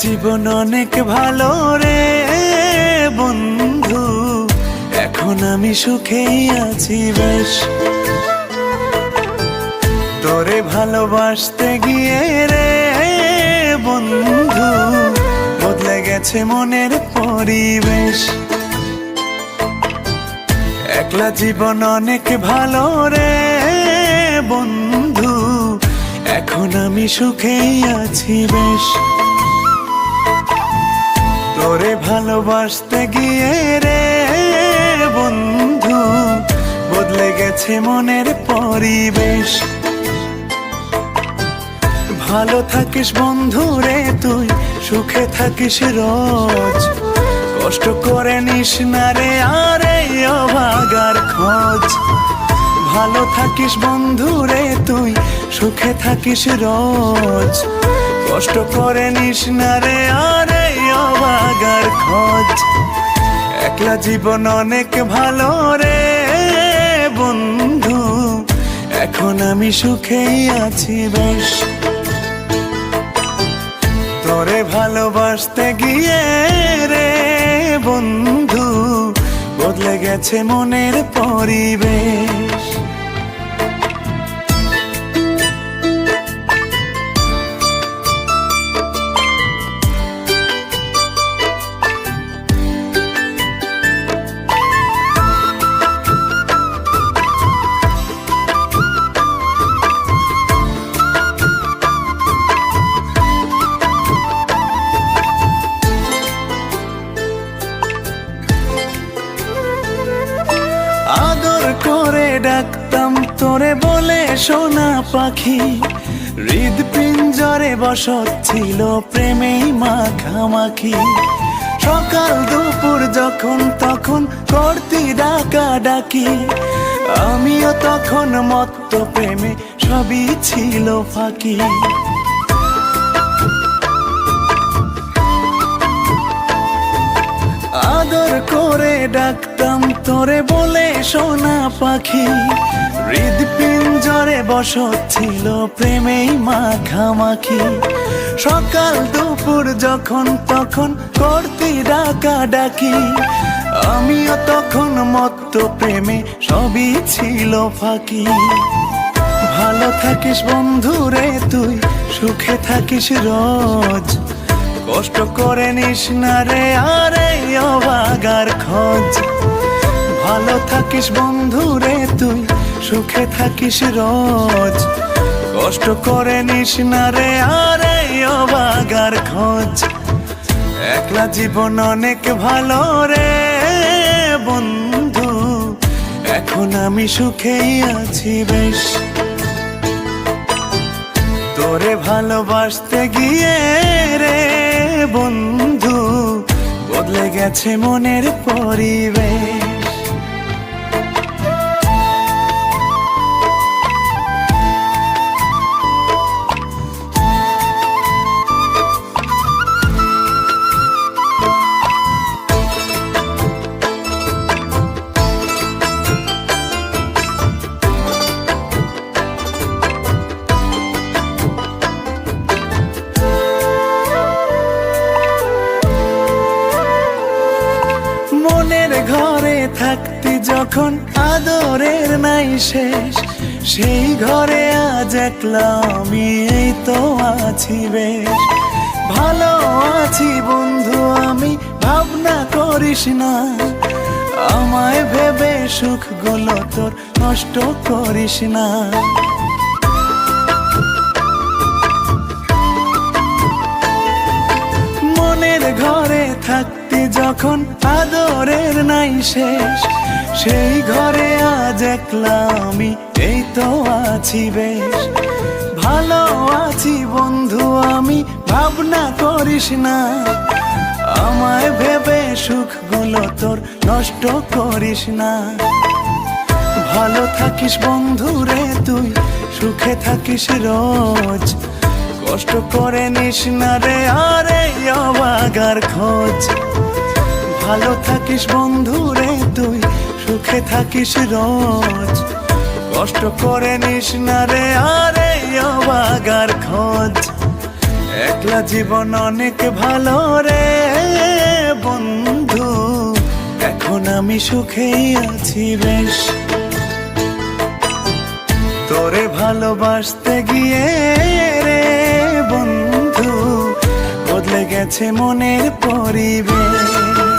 জীবন অনেক ভালো রে বন্ধু, এখন আমি সুখেই আছি বেশ। তোরে ভালোবাসতে গিয়ে রে বন্ধু বদলে গেছে মনের পরিবেশ। একলা জীবন অনেক ভালো রে বন্ধু, এখন আমি সুখেই আছি বেশ। তোরে ভালোবাসতে গিয়ে রে বন্ধু বদলে গেছে মনের পরিবেশ। ভালো থাকিস বন্ধু রে তুই, সুখে থাকিস রোজ, কষ্ট করে নিস না রে আর এই অভাগার খোঁজ। ভালো থাকিস বন্ধু রে তুই, সুখে থাকিস রোজ, কষ্ট করে নিস না রে আর এই অভাগার খোঁজ। একলা জীবন অনেক ভালো রে বন্ধু, এখন আমি সুখেই আছি বেশ। তোরে ভালোবাসতে গিয়ে রে বন্ধু বদলে গেছে মনের পরিবেশ। আদর করে ডাকতাম তোরে বলে সোনা পাখি, হৃদপিঞ্জরে বসত ছিল প্রেমেই মাখামাখি। সকাল দুপুর যখন তখন করতি ডাকা ডাকি, আমিও তখন মত্ত প্রেমে সবই ছিল ফাঁকি। আদর করে ডাকতাম তোরে বলে সোনা পাখি, হৃদপিঞ্জরে বসত ছিল প্রেমেই মাখামাখি। সকাল দুপুর যখন তখন করতি ডাকা ডাকি, আমিও তখন মত্ত প্রেমে সবই ছিল ফাঁকি। ভালো থাকিস বন্ধু রে তুই, সুখে থাকিস রোজ, কষ্ট করে নিস না রে আর এই অভাগার খোঁজ। ভালো থাকিস বন্ধু রে তুই, সুখে থাকিস রোজ, কষ্ট করে নিস না রে আর এই অভাগার খোঁজ। একলা জীবন অনেক ভালো রে বন্ধু, এখন আমি সুখেই আছি বেশ। তোরে ভালোবাসতে গিয়ে রে বন্ধু বদলে গেছে মনের পরিবেশ। মনের ঘরে থাকতি যখন আদরের নাই শেষ, সেই ঘরে আজ একলা আমি এই তো আছি বেশ। ভালো আছি বন্ধু আমি, ভাবনা করিস না, আমায় ভেবে সুখগুলো তোর নষ্ট করিস না। মনের ঘরে থাকতি যখন আদরের নাই শেষ, সেই ঘরে আজ একলা আমি এই তো আছি বেশ। ভালো আছি বন্ধু আমি, ভাবনা করিস না, আমায় ভেবে সুখগুলো তোর নষ্ট করিস না। ভালো থাকিস বন্ধু রে তুই, সুখে থাকিস রোজ, কষ্ট করে নিস না রে আর এই অভাগার খোঁজ। ভালো থাকিস বন্ধু রে তুই, সুখে থাকিস রোজ, কষ্ট করে নিস না রে আর এই অভাগার খোঁজ। একলা জীবন অনেক ভালো রে বন্ধু, এখন আমি সুখেই আছি বেশ। তোরে ভালোবাসতে গিয়ে রে বন্ধু, বদলে গেছে মনের পরিবেশ।